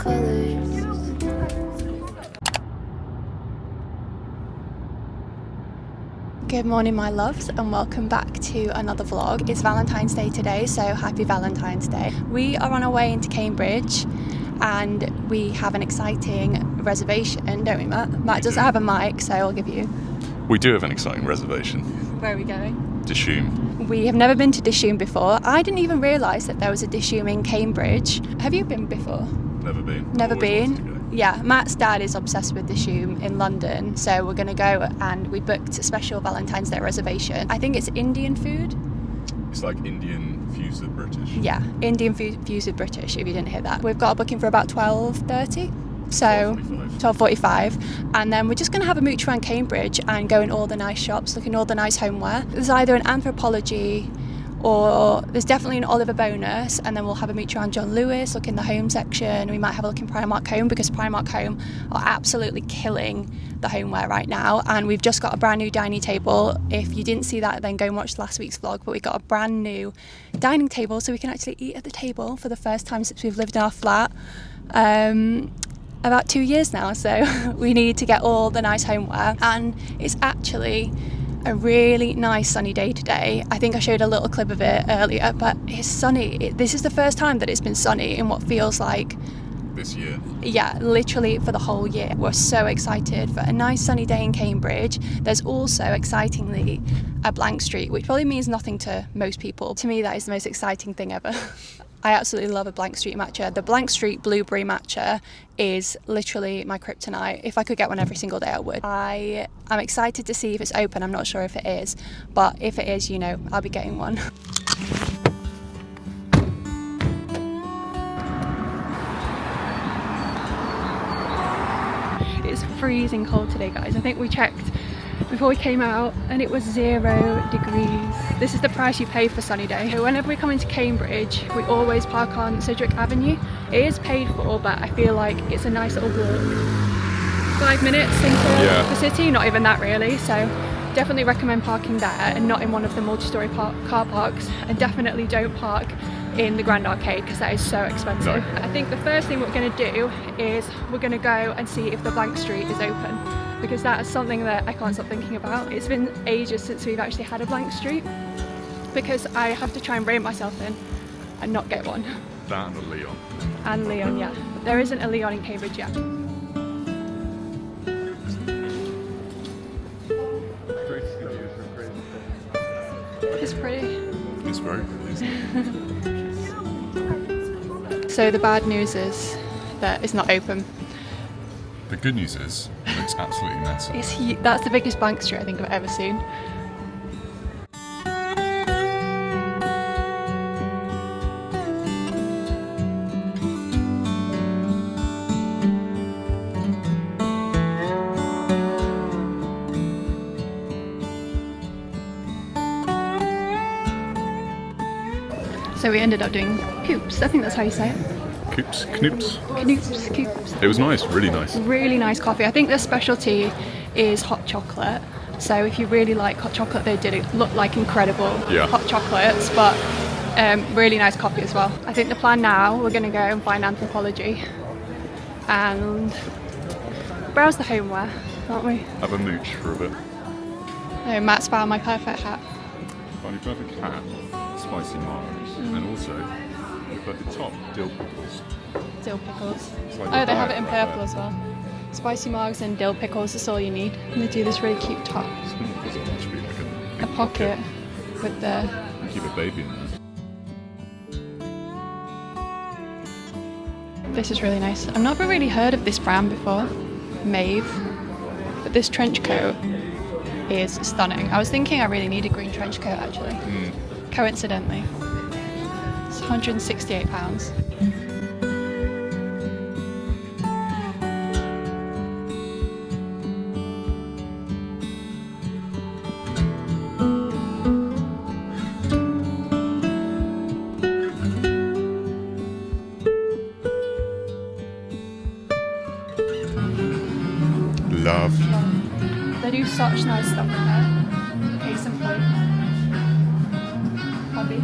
colors. Good morning, my loves, and welcome back to another vlog. It's Valentine's Day today, so happy Valentine's Day. We are on our way into Cambridge and we have an exciting reservation, don't we, Matt? Matt doesn't have a mic, so I'll give you. We do have an exciting reservation. Where are we going? Dishoom. We have never been to Dishoom before. I didn't even realise that there was a Dishoom in Cambridge. Have you been before? Never been. Never Always been? wanted to go. Yeah, Matt's dad is obsessed with Dishoom in London, so we're going to go, and we booked a special Valentine's Day reservation. I think it's Indian food. It's like Indian fused with British. Yeah, Indian fused with British, if you didn't hear that. We've got a booking for about 12:30, so 12:45, and then we're just going to have a mooch around Cambridge and go in all the nice shops, look in all the nice homeware. There's either an Anthropology or there's definitely an Oliver bonus, and then we'll have a mooch around John Lewis, look in the home section. We might have a look in Primark Home, because Primark Home are absolutely killing the homeware right now, and we've just got a brand new dining table. If you didn't see that, then go and watch last week's vlog, but we got a brand new dining table, so we can actually eat at the table for the first time since we've lived in our flat about 2 years now. So we need to get all the nice homeware, and it's actually a really nice sunny day today. I think I showed a little clip of it earlier, but it's sunny. This is the first time that it's been sunny in what feels like This year. yeah, literally for the whole year. We're so excited for a nice sunny day in Cambridge. There's also, excitingly, a blank street, which probably means nothing to most people. To me, that is the most exciting thing ever. I absolutely love a blank street matcha. The blank street blueberry matcha is literally my kryptonite. If I could get one every single day, I would. I am excited to see if it's open. I'm not sure if it is, but if it is, you know, I'll be getting one. It's freezing cold today, guys. I think we checked before we came out and it was 0 degrees. This is the price you pay for sunny day. Whenever we come into Cambridge, we always park on Sedgwick Avenue. It is paid for, but I feel like it's a nice little walk. 5 minutes into the city, not even that really. So definitely recommend parking there and not in one of the multi-storey car parks, and definitely don't park in the Grand Arcade, because that is so expensive. I think the first thing we're going to do is we're going to go and see if the blank street is open, because that is something that I can't stop thinking about. It's been ages since we've actually had a blank street, because I have to try and rein myself in and not get one. That and a Leon. And Leon, yeah. There isn't a Leon in Cambridge yet. It's pretty. It's very pretty, isn't it? So the bad news is that it's not open. The good news is, it looks absolutely massive. That's the biggest blank street I think I've ever seen. So we ended up doing coops. I think that's how you say it. Coops, knoops. Coops. It was nice, really nice. Really nice coffee. I think their specialty is hot chocolate. So if you really like hot chocolate, they did it look like incredible hot chocolates, but really nice coffee as well. I think the plan now, we're going to go and find Anthropology and browse the homeware, aren't we? Have a mooch for a bit. Oh, Matt's found my perfect hat. Find your perfect hat, spicy margs, and also your perfect top, dill pickles. Dill pickles. Like Oh, a they have diet it in right purple there. as well. Spicy margs and dill pickles, that's all you need. And they do this really cute top. It's not because it wants to be like A big pocket with the... and keep a baby in there. This is really nice. I've never really heard of this brand before, Maeve, but this trench coat is stunning. I was thinking I really need a green trench coat actually, coincidentally. It's £168. Love. They do such nice stuff in there. Case in point. Hobby.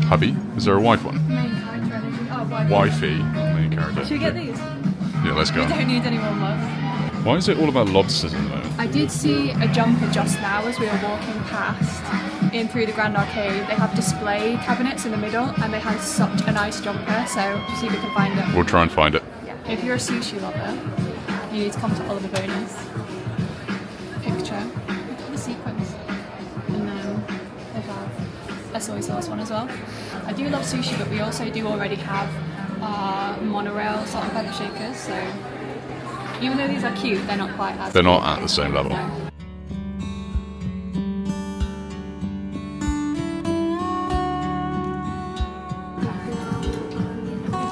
Hubby? Is there a wife one? Main character energy. Oh, Wifey, main carrot Should we get these? Yeah, let's go. We don't need any more mugs. Why is it all about lobsters at the moment? I did see a jumper just now as we were walking past in through the Grand Arcade. They have display cabinets in the middle and they have such a nice jumper, so just see if we can find it. We'll try and find it. Yeah. If you're a sushi lover, you need to come to Oliver Boney's. Picture. Look at the sequins. And then they have a soy sauce one as well. I do love sushi, but we also do already have our monorail salt and pepper shakers, so even though these are cute, they're not quite as They're cute. not at the same level. No.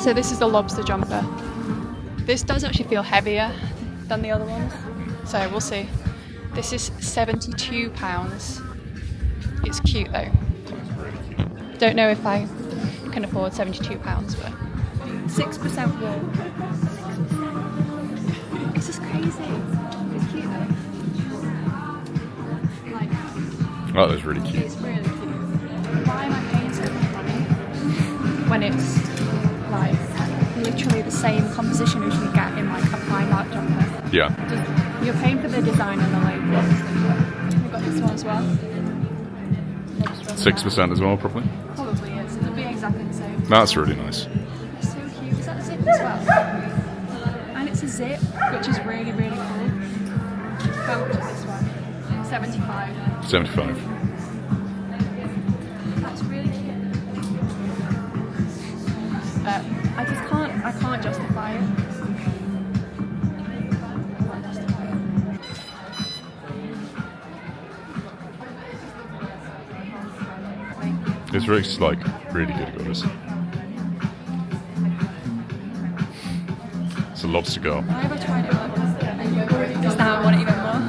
So this is the lobster jumper. This does actually feel heavier than the other ones, so we'll see. This is £72. It's cute though. Don't know if I can afford £72, but 6% wool. It's just crazy. It's cute though. Like, Oh, that was really cute. it's really cute. Why am I paying so much money when it's like literally the same composition as you get in like a Primark jumper? Yeah. You're paying for the design and the label. We've got this one as well. 6% as well, probably. Probably is. It'll be exactly the same. That's really nice. It's so cute. Is that a zip as well? And it's a zip, which is really, really cool. How much is this one? 75. 75. That's really cute. But I can't justify it. It's really, like, really good, guys. It's a lobster girl. Why have I tried it once? Just now I want it even more.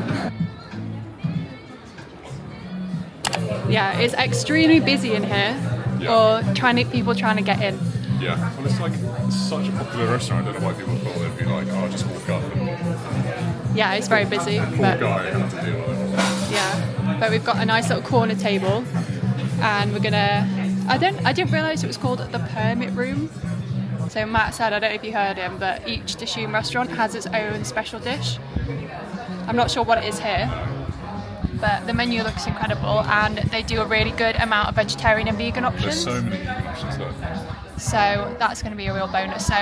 Yeah, it's extremely busy in here. Yeah. Or people trying to get in. Yeah. Well, it's like such a popular restaurant. I don't know why people thought they'd be like, oh, just walk up and Yeah, it's very busy. poor But guy have to deal with it. yeah, but we've got a nice little corner table, and we're gonna. I didn't realise it was called the Permit Room. So Matt said, I don't know if you heard him, but each Dishoom restaurant has its own special dish. I'm not sure what it is here, but the menu looks incredible, and they do a really good amount of vegetarian and vegan options. There's so many vegan options there. So that's going to be a real bonus. So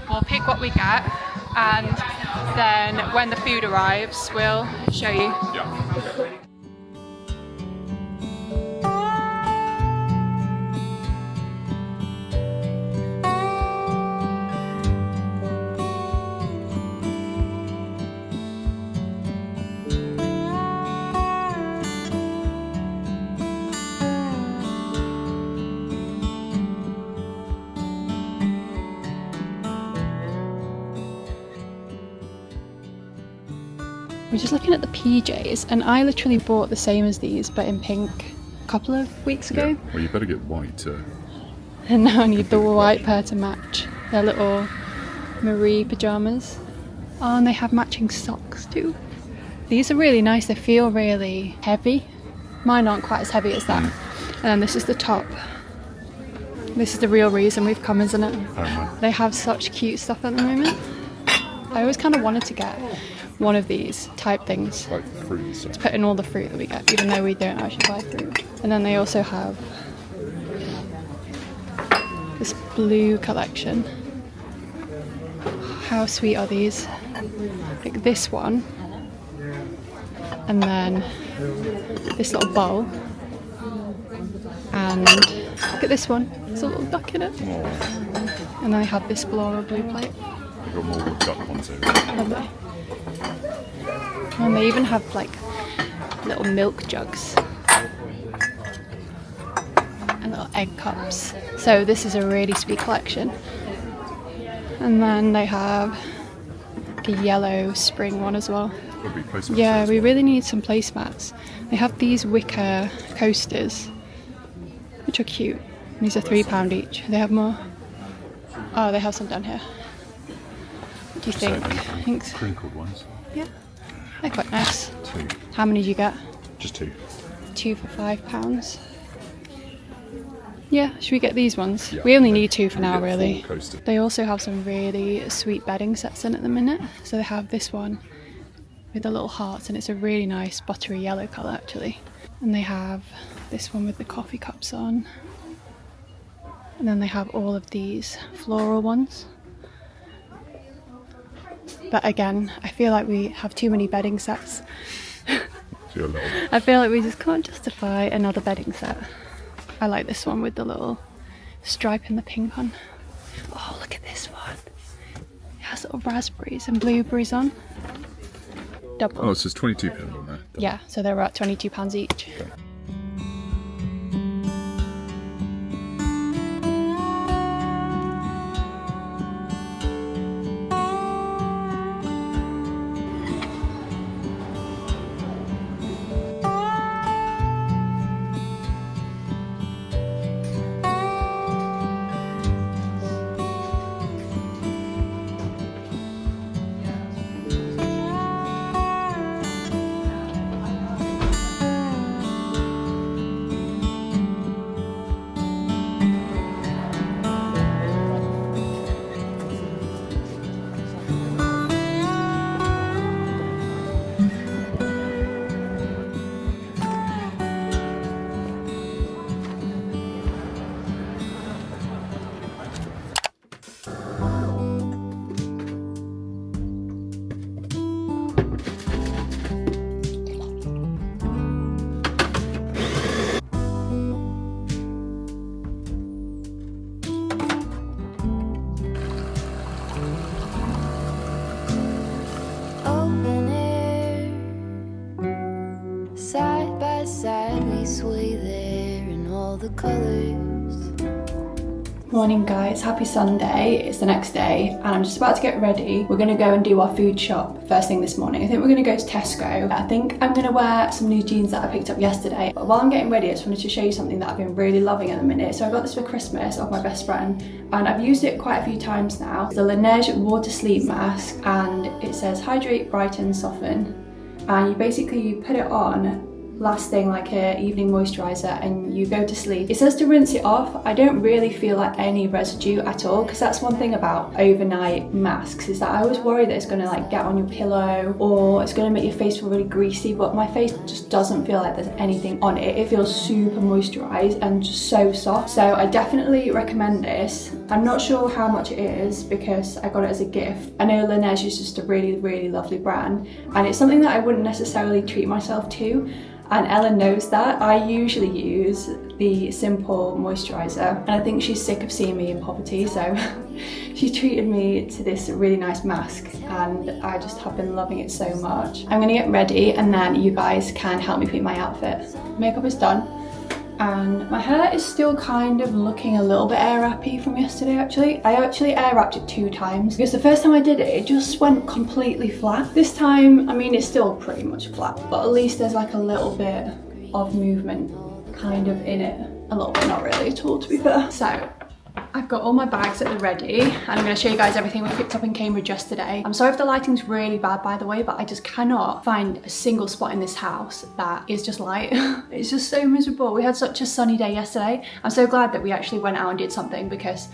we'll pick what we get, and then when the food arrives, we'll show you. Yeah. We're just looking at the PJs, and I literally bought the same as these, but in pink, a couple of weeks ago. Yeah. Well, you better get white too. And now I need the white pair to match. They're little Marie pyjamas. Oh, and they have matching socks too. These are really nice. They feel really heavy. Mine aren't quite as heavy as that. And then this is the top. This is the real reason we've come, isn't it? They have such cute stuff at the moment. I always kind of wanted to get one of these type things. Like fruit and stuff. Put in all the fruit that we get, even though we don't actually buy fruit. And then they also have this blue collection. How sweet are these? Like this one, and then this little bowl, and look at this one. There's a little duck in it. Oh, And then I have this floral blue plate. you've got more duck ones over. Lovely. And they even have like little milk jugs and little egg cups. So this is a really sweet collection. And then they have a yellow spring one as well. Would be placements Yeah, as we well. really need some placemats. They have these wicker coasters, which are cute. These are £3 each. They have more. Oh, they have some down here. What do you think? I think so. Crinkled ones. Yeah, they're quite nice. 2. How many did you get? Just 2. 2 for £5. Yeah, should we get these ones? Yeah. We only need 2 for now, Get really. 4 coasters. They also have some really sweet bedding sets in at the minute. So they have this one with the little hearts, and it's a really nice buttery yellow colour actually. And they have this one with the coffee cups on. And then they have all of these floral ones. But again, I feel like we have too many bedding sets. I feel like we just can't justify another bedding set. I like this one with the little stripe and the pink on. Oh, look at this one. It has little raspberries and blueberries on. Double. Oh, it says £22 on there. Yeah, so they're at £22 each. Okay. Open air, side by side we sway there in all the colors. Morning guys, happy Sunday. It's the next day and I'm just about to get ready. We're gonna go and do our food shop first thing this morning. I think we're gonna go to Tesco. I think I'm gonna wear some new jeans that I picked up yesterday. But while I'm getting ready, I just wanted to show you something that I've been really loving at the minute. So I got this for Christmas off my best friend and I've used it quite a few times now. It's the Laneige Water Sleep Mask and it says hydrate, brighten, soften. And you put it on last thing like a evening moisturizer and you go to sleep. It says to rinse it off. I don't really feel like any residue at all because that's one thing about overnight masks is that I always worry that it's going to like get on your pillow or it's going to make your face feel really greasy, but my face just doesn't feel like there's anything on it. It feels super moisturized and just so soft. So I definitely recommend this. I'm not sure how much it is because I got it as a gift. I know Laneige is just a really, really lovely brand and it's something that I wouldn't necessarily treat myself to. And Ellen knows that. I usually use the Simple moisturizer and I think she's sick of seeing me in poverty, so she treated me to this really nice mask and I just have been loving it so much. I'm gonna get ready and then you guys can help me pick my outfit. Makeup is done and my hair is still kind of looking a little bit air wrappy from yesterday actually. I actually air wrapped it 2 times because the first time I did it, it just went completely flat. This time, I mean, it's still pretty much flat, but at least there's like a little bit of movement kind of in it. A little bit, not really at all to be fair. So I've got all my bags at the ready and I'm going to show you guys everything we picked up in Cambridge yesterday. I'm sorry if the lighting's really bad by the way, but I just cannot find a single spot in this house that is just light. It's just so miserable. We had such a sunny day yesterday. I'm so glad that we actually went out and did something because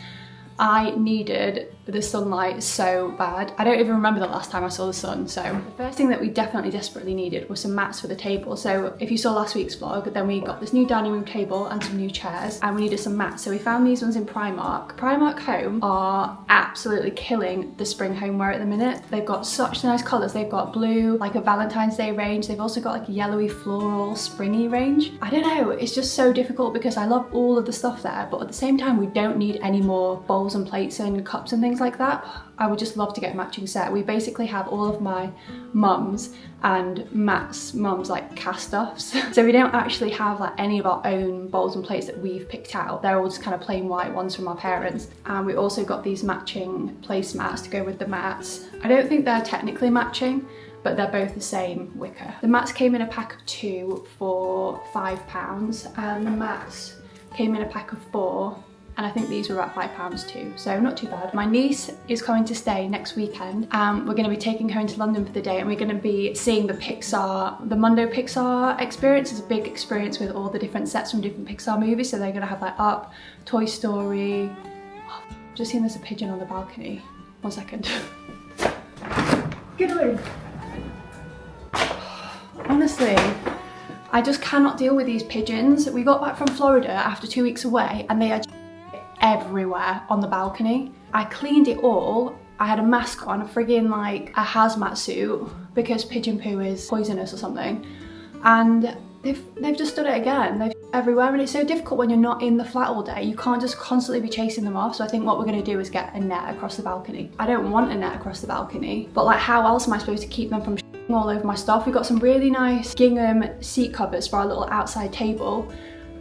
I needed the sunlight so bad. I don't even remember the last time I saw the sun. So the first thing that we definitely desperately needed was some mats for the table. So if you saw last week's vlog, then we got this new dining room table and some new chairs and we needed some mats. So we found these ones in Primark. Primark Home are absolutely killing the spring homeware at the minute. They've got such nice colours. They've got blue, like a Valentine's Day range. They've also got like a yellowy floral springy range. I don't know, it's just so difficult because I love all of the stuff there, but at the same time we don't need any more bowls and plates and cups and things like that. I would just love to get a matching set. We basically have all of my mum's and Matt's mum's like cast-offs. So we don't actually have like any of our own bowls and plates that we've picked out. They're all just kind of plain white ones from our parents. And we also got these matching placemats to go with the mats. I don't think they're technically matching, but they're both the same wicker. The mats came in a pack of 2 for £5 and the mats came in a pack of 4 and I think these were about £5 too, so not too bad. My niece is coming to stay next weekend. We're going to be taking her into London for the day, and we're going to be seeing the Mundo Pixar experience. It's a big experience with all the different sets from different Pixar movies, so they're going to have like Up, Toy Story. Oh, I've just seen there's a pigeon on the balcony. 1 second. Get away. Honestly, I just cannot deal with these pigeons. We got back from Florida after 2 weeks away, and they are everywhere on the balcony. I cleaned it all. I had a mask on, friggin' like a hazmat suit, because pigeon poo is poisonous or something. And they've just done it again. They're everywhere, and it's so difficult when you're not in the flat all day. You can't just constantly be chasing them off. So I think what we're gonna do is get a net across the balcony. I don't want a net across the balcony, but like how else am I supposed to keep them from all over my stuff? We've got some really nice gingham seat covers for our little outside table,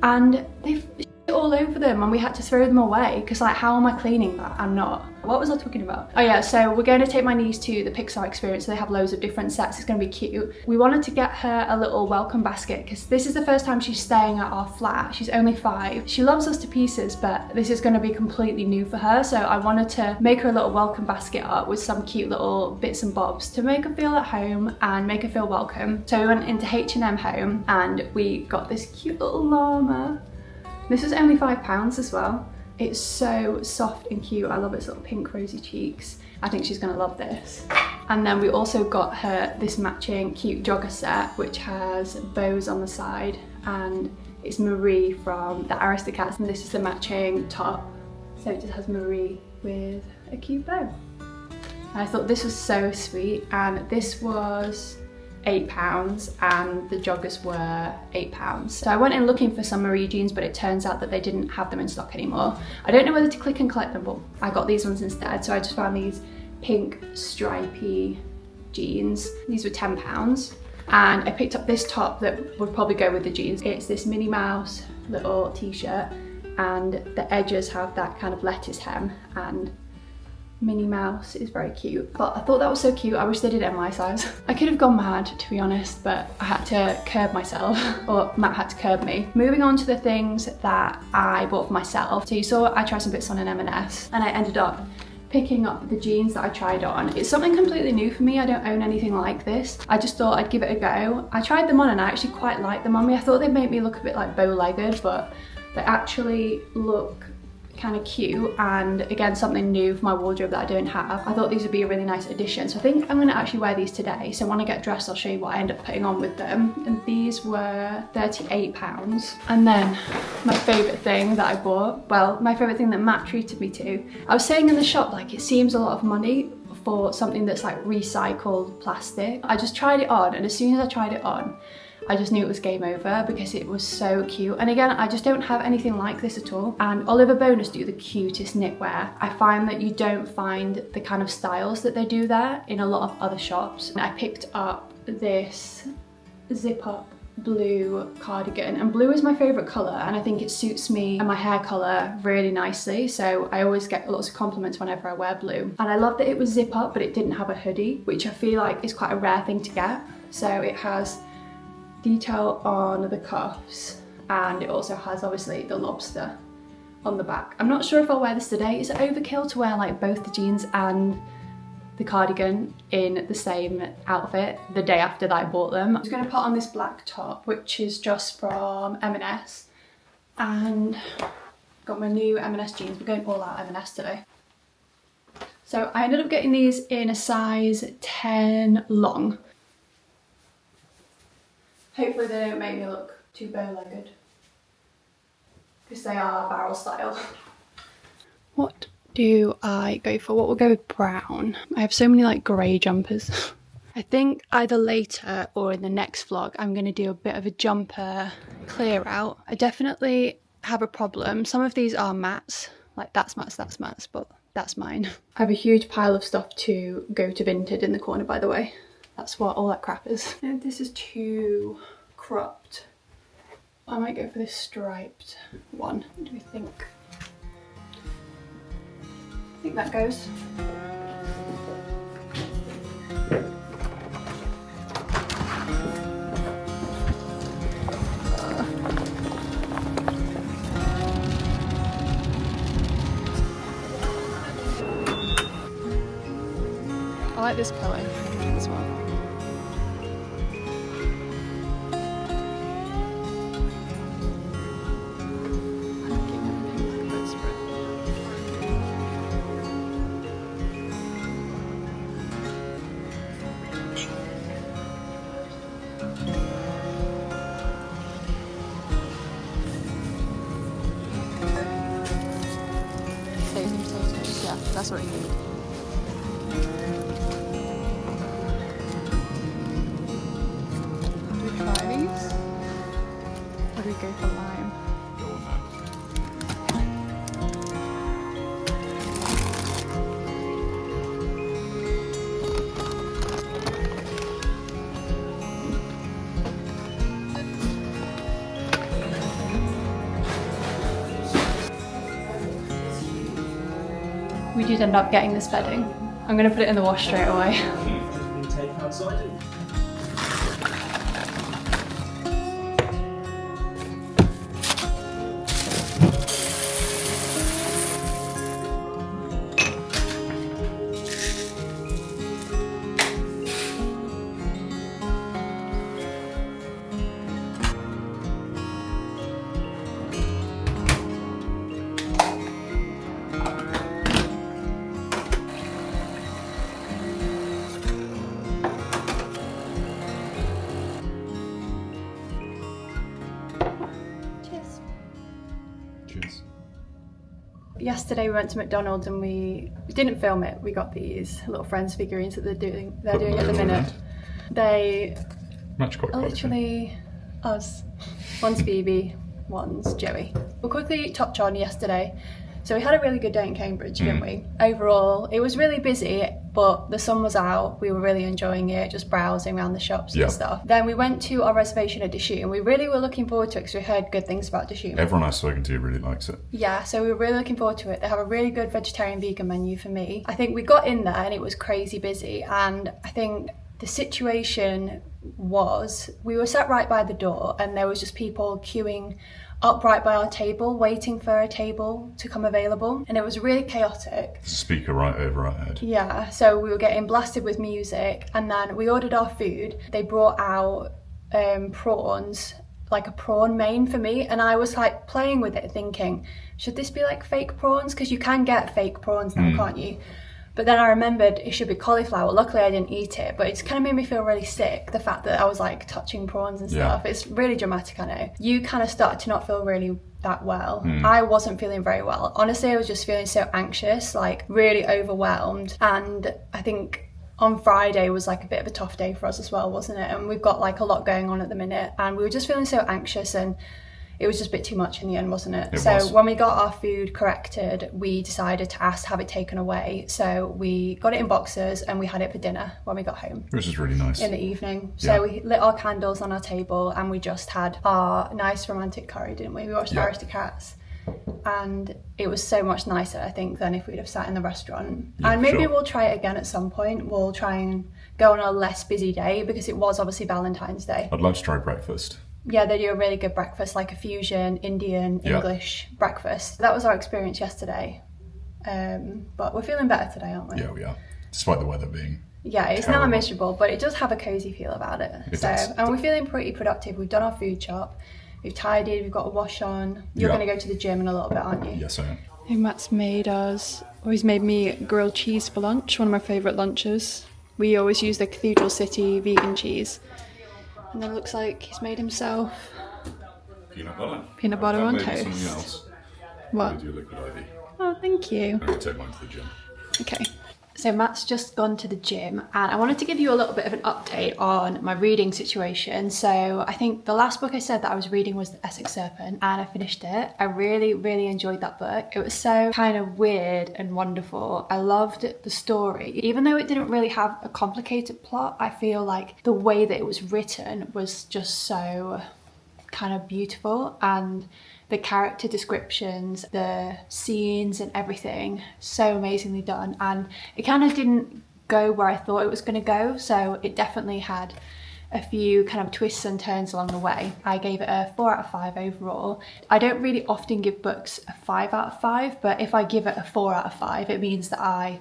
and they've all over them, and we had to throw them away because like how am I cleaning that? I'm not. What was I talking about? Oh yeah, so we're going to take my niece to the Pixar experience. They have loads of different sets. It's going to be cute. We wanted to get her a little welcome basket because this is the first time she's staying at our flat. She's only 5. She loves us to pieces, but this is going to be completely new for her, so I wanted to make her a little welcome basket up with some cute little bits and bobs to make her feel at home and make her feel welcome. So we went into H&M Home and we got this cute little llama. This was only £5 as well. It's so soft and cute. I love its little pink rosy cheeks. I think she's gonna love this. And then we also got her this matching cute jogger set, which has bows on the side, and it's Marie from the Aristocats, and this is the matching top. So it just has Marie with a cute bow. And I thought this was so sweet, and this was £8 and the joggers were £8. So I went in looking for some Marie jeans, but it turns out that they didn't have them in stock anymore. I don't know whether to click and collect them, but I got these ones instead. So I just found these pink stripy jeans. These were £10. And I picked up this top that would probably go with the jeans. It's this Minnie Mouse little t-shirt, and the edges have that kind of lettuce hem, and Minnie Mouse is very cute. But I thought that was so cute. I wish they did it in my size. I could have gone mad, to be honest, but I had to curb myself, or Matt had to curb me. Moving on to the things that I bought for myself. So you saw I tried some bits on an M&S, and I ended up picking up the jeans that I tried on. It's something completely new for me. I don't own anything like this. I just thought I'd give it a go. I tried them on and I actually quite liked them on me. I thought they'd make me look a bit like bow-legged, but they actually look kind of cute, and again something new for my wardrobe that I don't have. I thought these would be a really nice addition, so I think I'm going to actually wear these today. So when I get dressed I'll show you what I end up putting on with them, and these were £38. And then my favourite thing that I bought, well, my favourite thing that Matt treated me to. I was saying in the shop, like, it seems a lot of money for something that's like recycled plastic. I just tried it on, and as soon as I tried it on I just knew it was game over because it was so cute. And again, I just don't have anything like this at all. And Oliver Bonus do the cutest knitwear. I find that you don't find the kind of styles that they do there in a lot of other shops. And I picked up this zip up blue cardigan, and blue is my favorite color, and I think it suits me and my hair color really nicely, so I always get lots of compliments whenever I wear blue. And I love that it was zip up, but it didn't have a hoodie, which I feel like is quite a rare thing to get. So it has detail on the cuffs, and it also has obviously the lobster on the back. I'm not sure if I'll wear this today. Is it overkill to wear like both the jeans and the cardigan in the same outfit the day after that I bought them? I'm just gonna put on this black top, which is just from M&S, and got my new M&S jeans. We're going all out M&S today. So I ended up getting these in a size 10 long. Hopefully they don't make me look too bow-legged, because they are barrel style. What do I go for? What will go with brown? I have so many like grey jumpers. I think either later or in the next vlog I'm going to do a bit of a jumper clear out. I definitely have a problem. Some of these are mats, like that's mats, but that's mine. I have a huge pile of stuff to go to Vinted in the corner, by the way. That's what all that crap is. And this is too cropped. I might go for this striped one. What do we think? I think that goes. like this pillow as well. Yeah, that's what you need. Do we try these? Or do we go for lime? Go on then. We did end up getting this bedding. I'm gonna put it in the wash straight away. Cheers. Yesterday we went to McDonald's and we didn't film it. We got these little Friends figurines that they're doing at the minute. They Match quite are closely. literally us. One's Phoebe, one's Joey. We'll quickly touch on yesterday. So we had a really good day in Cambridge, didn't we? Overall, it was really busy, but the sun was out. We were really enjoying it, just browsing around the shops and stuff. Then we went to our reservation at Dishoot, and we really were looking forward to it because we heard good things about Dishoot. Everyone I've spoken to really likes it. Yeah, so we were really looking forward to it. They have a really good vegetarian vegan menu for me. I think we got in there and it was crazy busy, and I think the situation was we were sat right by the door and there was just people queuing up right by our table waiting for a table to come available, and it was really chaotic. There's a speaker right over our head. Yeah, so we were getting blasted with music, and then we ordered our food. They brought out prawns, like a prawn main for me, and I was like playing with it thinking, should this be like fake prawns? Because you can get fake prawns now, can't you? But then I remembered it should be cauliflower. Luckily I didn't eat it, but it's kind of made me feel really sick, the fact that I was like touching prawns and stuff. It's really dramatic, I know. You kind of started to not feel really that well. I wasn't feeling very well. Honestly, I was just feeling so anxious, like really overwhelmed. And I think on Friday was like a bit of a tough day for us as well, wasn't it? And we've got like a lot going on at the minute, and we were just feeling so anxious, and it was just a bit too much in the end, wasn't it? It was. When we got our food corrected, we decided to ask to have it taken away. So we got it in boxes and we had it for dinner when we got home. Which is really nice. In the evening. So we lit our candles on our table and we just had our nice romantic curry, didn't we? We watched Aristocats. And it was so much nicer, I think, than if we'd have sat in the restaurant. And maybe we'll try it again at some point. We'll try and go on a less busy day because it was obviously Valentine's Day. I'd like to try breakfast. Yeah, they do a really good breakfast, like a fusion, Indian, English breakfast. That was our experience yesterday. But we're feeling better today, aren't we? Yeah, we are. Despite the weather being Yeah, it's terrible. now miserable, but it does have a cosy feel about it. It does. And we're feeling pretty productive. We've done our food shop, we've tidied, we've got a wash on. You're going to go to the gym in a little bit, aren't you? Yes, I am. Hey, Matt's made us, he's made me grilled cheese for lunch, one of my favourite lunches. We always use the Cathedral City vegan cheese. And then it looks like he's made himself Peanut butter on toast. Something else. What? Do liquid IV. Oh, thank you. I'm going to take mine to the gym. Okay. So Matt's just gone to the gym, and I wanted to give you a little bit of an update on my reading situation. So I think the last book I said that I was reading was The Essex Serpent, and I finished it. I really, really enjoyed that book. It was so kind of weird and wonderful. I loved the story. Even though it didn't really have a complicated plot, I feel like the way that it was written was just so kind of beautiful, and the character descriptions, the scenes and everything, so amazingly done. And it kind of didn't go where I thought it was going to go, so it definitely had a few kind of twists and turns along the way. I gave it a 4 out of 5 overall. I don't really often give books a 5 out of 5, but if I give it a 4 out of 5, it means that I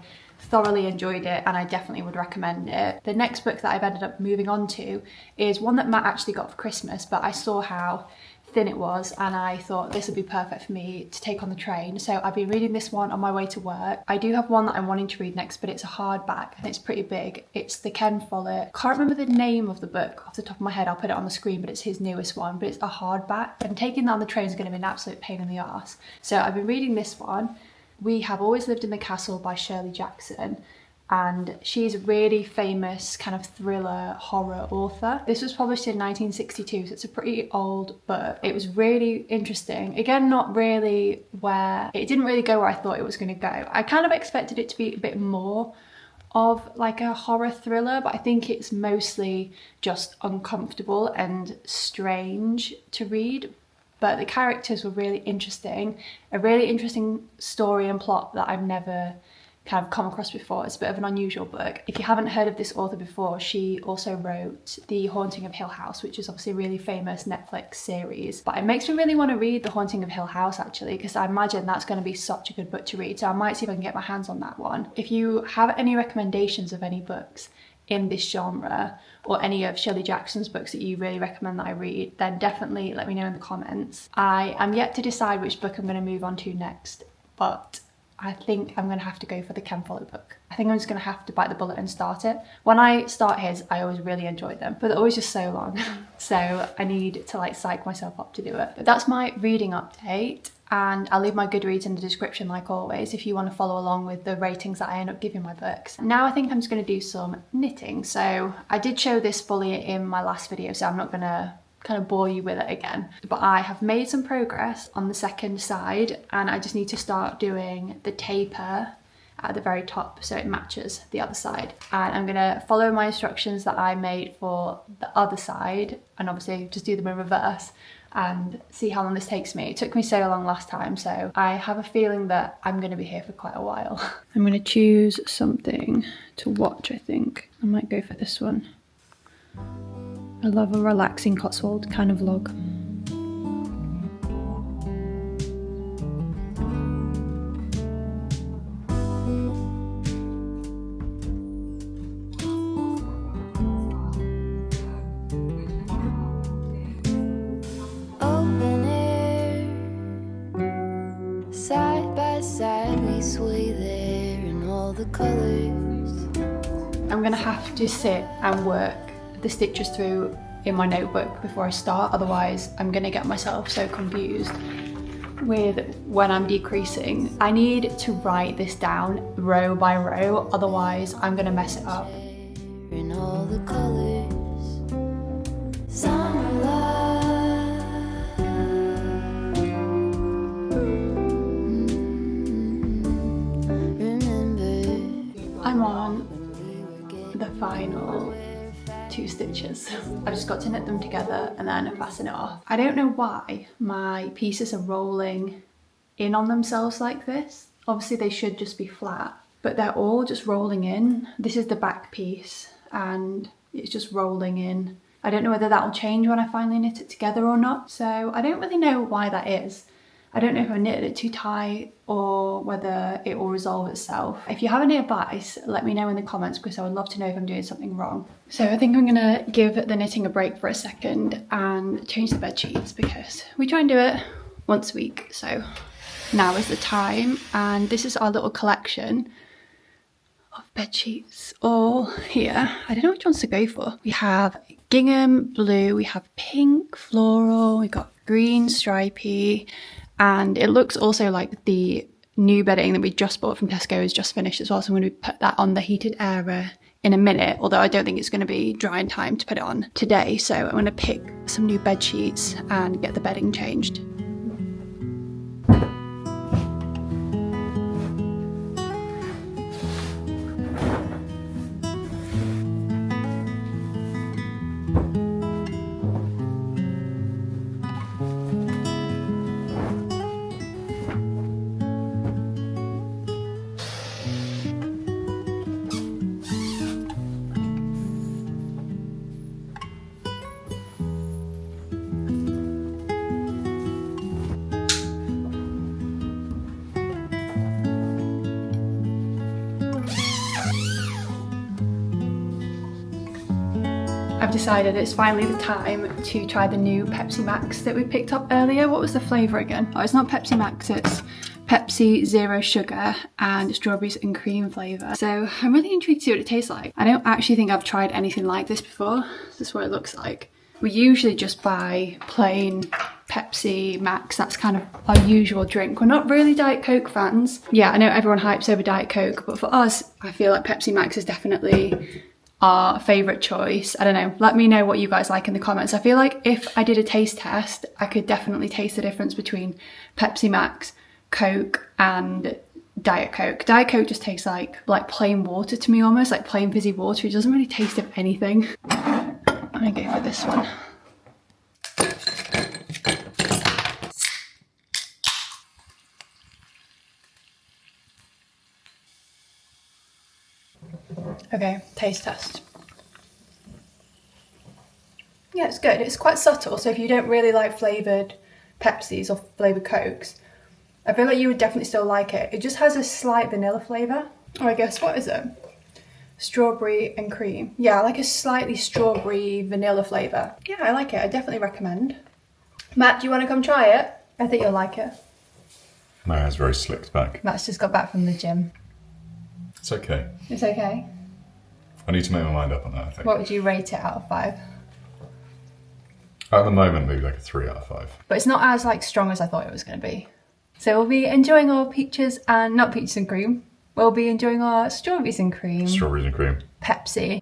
thoroughly enjoyed it and I definitely would recommend it. The next book that I've ended up moving on to is one that Matt actually got for Christmas, but I saw how thin it was and I thought this would be perfect for me to take on the train. So I've been reading this one on my way to work. I do have one that I'm wanting to read next, but it's a hardback and it's pretty big. It's the Ken Follett. Can't remember the name of the book off the top of my head. I'll put it on the screen, but it's his newest one, but it's a hardback. And taking that on the train is going to be an absolute pain in the arse. So I've been reading this one. We Have Always Lived in the Castle by Shirley Jackson. And she's a really famous kind of thriller horror author. This was published in 1962, so it's a pretty old book. It was really interesting. Again, not really where, it didn't really go where I thought it was going to go. I kind of expected it to be a bit more of like a horror thriller, but I think it's mostly just uncomfortable and strange to read. But the characters were really interesting, a really interesting story and plot that I've never kind of come across before. It's a bit of an unusual book. If you haven't heard of this author before, she also wrote The Haunting of Hill House, which is obviously a really famous Netflix series. But it makes me really want to read The Haunting of Hill House actually, because I imagine that's going to be such a good book to read. So I might see if I can get my hands on that one. If you have any recommendations of any books in this genre or any of Shirley Jackson's books that you really recommend that I read, then definitely let me know in the comments. I am yet to decide which book I'm going to move on to next, but I think I'm going to have to go for the Ken Follett book. I think I'm just going to have to bite the bullet and start it. When I start his, I always really enjoy them, but they're always just so long. So I need to like psych myself up to do it. But that's my reading update. And I'll leave my Goodreads in the description like always if you want to follow along with the ratings that I end up giving my books. Now I think I'm just going to do some knitting. So I did show this fully in my last video, so I'm not going to kind of bore you with it again. But I have made some progress on the second side and I just need to start doing the taper at the very top so it matches the other side. And I'm gonna follow my instructions that I made for the other side and obviously just do them in reverse and see how long this takes me. It took me so long last time, so I have a feeling that I'm gonna be here for quite a while. I'm gonna choose something to watch, I think. I might go for this one. I love a relaxing Cotswold kind of vlog. Open air, side by side we sway there in all the colors. I'm gonna have to sit and work the stitches through in my notebook before I start, otherwise I'm gonna get myself so confused with when I'm decreasing. I need to write this down row by row, otherwise I'm gonna mess it up. In all the colors, summer love. Remember, I'm on the final 2 stitches. I just got to knit them together and then fasten it off. I don't know why my pieces are rolling in on themselves like this. Obviously they should just be flat, but they're all just rolling in. This is the back piece and it's just rolling in. I don't know whether that will change when I finally knit it together or not, so I don't really know why that is. I don't know if I knitted it too tight or whether it will resolve itself. If you have any advice, let me know in the comments because I would love to know if I'm doing something wrong. So I think I'm gonna give the knitting a break for a second and change the bed sheets because we try and do it once a week. So now is the time, and this is our little collection of bed sheets all here. I don't know which ones to go for. We have gingham, blue, we have pink, floral, we got green, stripy, and it looks also like the new bedding that we just bought from Tesco is just finished as well, so I'm going to put that on the heated area in a minute, although I don't think it's going to be dry in time to put it on today. So I'm going to pick some new bed sheets and get the bedding changed. decided it's finally the time to try the new Pepsi Max that we picked up earlier. What was the flavour again? Oh, it's not Pepsi Max, it's Pepsi Zero Sugar and strawberries and cream flavour. So I'm really intrigued to see what it tastes like. I don't actually think I've tried anything like this before. This is what it looks like. We usually just buy plain Pepsi Max, that's kind of our usual drink. We're not really Diet Coke fans. Yeah, I know everyone hypes over Diet Coke, but for us, I feel like Pepsi Max is definitely our favourite choice. I don't know, let me know what you guys like in the comments. I feel like if I did a taste test, I could definitely taste the difference between Pepsi Max, Coke and Diet Coke. Diet Coke just tastes like plain water to me almost, like plain fizzy water. It doesn't really taste of anything. I'm gonna go for this one. Okay, taste test. Yeah, it's good. It's quite subtle, so if you don't really like flavoured Pepsis or flavoured Cokes, I feel like you would definitely still like it. It just has a slight vanilla flavour. Or I guess, what is it? Strawberry and cream. Yeah, like a slightly strawberry vanilla flavour. Yeah, I like it. I definitely recommend. Matt, do you want to come try it? I think you'll like it. My hair's very slicked back. Matt's just got back from the gym. It's okay. It's okay? I need to make my mind up on that, I think. What would you rate it out of 5? At the moment, maybe like a 3 out of 5. But it's not as strong as I thought it was going to be. So we'll be enjoying our peaches and, not peaches and cream, we'll be enjoying our strawberries and cream. Strawberries and cream. Pepsi.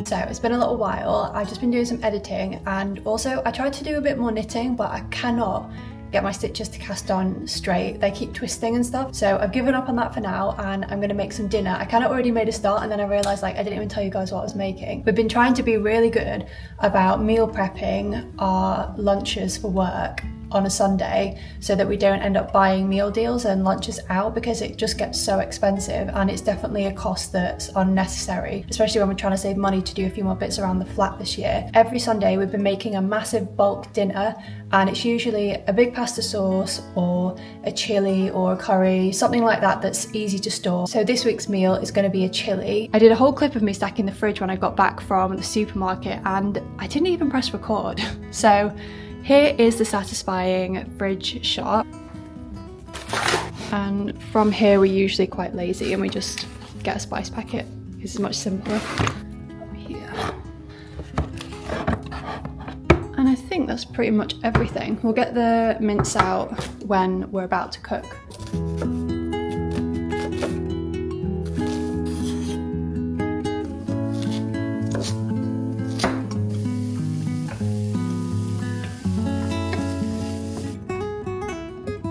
So it's been a little while. I've just been doing some editing, and also I tried to do a bit more knitting, but I cannot get my stitches to cast on straight. They keep twisting and stuff. So I've given up on that for now, and I'm gonna make some dinner. I kind of already made a start, and then I realized I didn't even tell you guys what I was making. We've been trying to be really good about meal prepping our lunches for work on a Sunday so that we don't end up buying meal deals and lunches out, because it just gets so expensive, and it's definitely a cost that's unnecessary, especially when we're trying to save money to do a few more bits around the flat this year. Every Sunday we've been making a massive bulk dinner, and it's usually a big pasta sauce or a chili or a curry, something like that that's easy to store. So this week's meal is going to be a chili. I did a whole clip of me stacking the fridge when I got back from the supermarket, and I didn't even press record. So here is the satisfying fridge shot. And from here we're usually quite lazy and we just get a spice packet. This is much simpler. Here. And I think that's pretty much everything. We'll get the mince out when we're about to cook.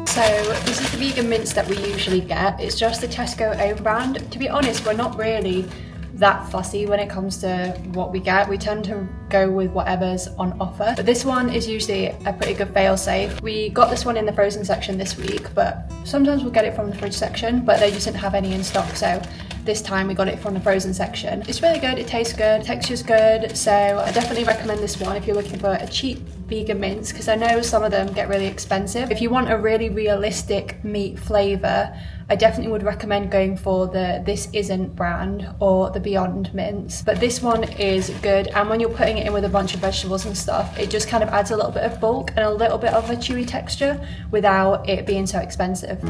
So this is the vegan mince that we usually get. It's just the Tesco own brand. To be honest, we're not really that fussy when it comes to what we get. We tend to go with whatever's on offer. But this one is usually a pretty good fail-safe. We got this one in the frozen section this week, but sometimes we'll get it from the fridge section, but they just didn't have any in stock. So this time we got it from the frozen section. It's really good, it tastes good, texture's good. So I definitely recommend this one if you're looking for a cheap vegan mince, because I know some of them get really expensive. If you want a really realistic meat flavour, I definitely would recommend going for the This Isn't brand or the Beyond mince. But this one is good, and when you're putting it in with a bunch of vegetables and stuff, it just kind of adds a little bit of bulk and a little bit of a chewy texture without it being so expensive.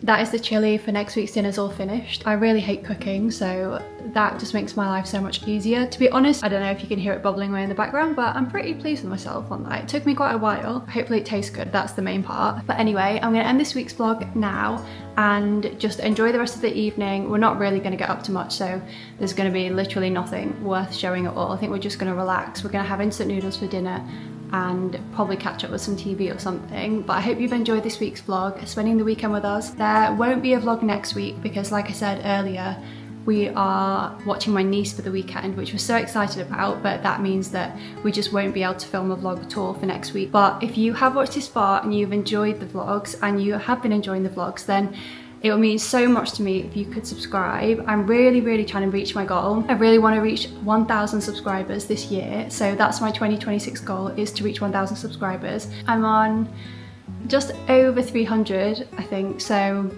That is the chili for next week's dinner's all finished. I really hate cooking, so that just makes my life so much easier. To be honest, I don't know if you can hear it bubbling away in the background, but I'm pretty pleased with myself on that. It took me quite a while. Hopefully it tastes good, that's the main part. But anyway, I'm gonna end this week's vlog now and just enjoy the rest of the evening. We're not really gonna get up to much, so there's gonna be literally nothing worth showing at all. I think we're just gonna relax. We're gonna have instant noodles for dinner and probably catch up with some TV or something. But I hope you've enjoyed this week's vlog, spending the weekend with us. There won't be a vlog next week because, like I said earlier, we are watching my niece for the weekend, which we're so excited about, but that means that we just won't be able to film a vlog at all for next week. But if you have watched this far and you've enjoyed the vlogs and you have been enjoying the vlogs, then it would mean so much to me if you could subscribe. I'm really trying to reach my goal. I really want to reach 1,000 subscribers this year. So that's my 2026 goal, is to reach 1,000 subscribers. I'm on just over 300, I think. So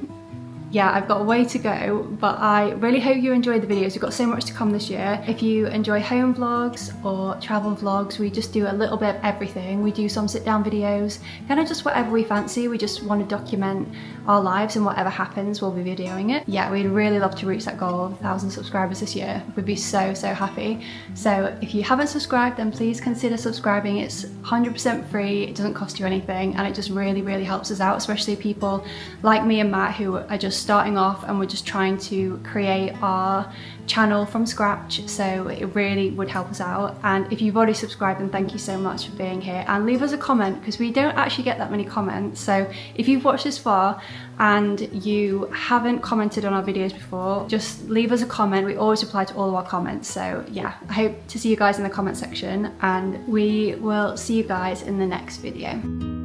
yeah, I've got a way to go, but I really hope you enjoyed the videos. We've got so much to come this year. If you enjoy home vlogs or travel vlogs, we just do a little bit of everything. We do some sit down videos, kind of just whatever we fancy. We just want to document our lives, and whatever happens, we'll be videoing it. Yeah, we'd really love to reach that goal of 1,000 subscribers this year. We'd be so happy. So if you haven't subscribed, then please consider subscribing. It's 100% free, it doesn't cost you anything, and it just really helps us out, especially people like me and Matt who are just starting off and we're just trying to create our channel from scratch. So it really would help us out. And if you've already subscribed, then thank you so much for being here, and leave us a comment, because we don't actually get that many comments. So if you've watched this far and you haven't commented on our videos before, just leave us a comment. We always reply to all of our comments. So yeah, I hope to see you guys in the comment section, and we will see you guys in the next video.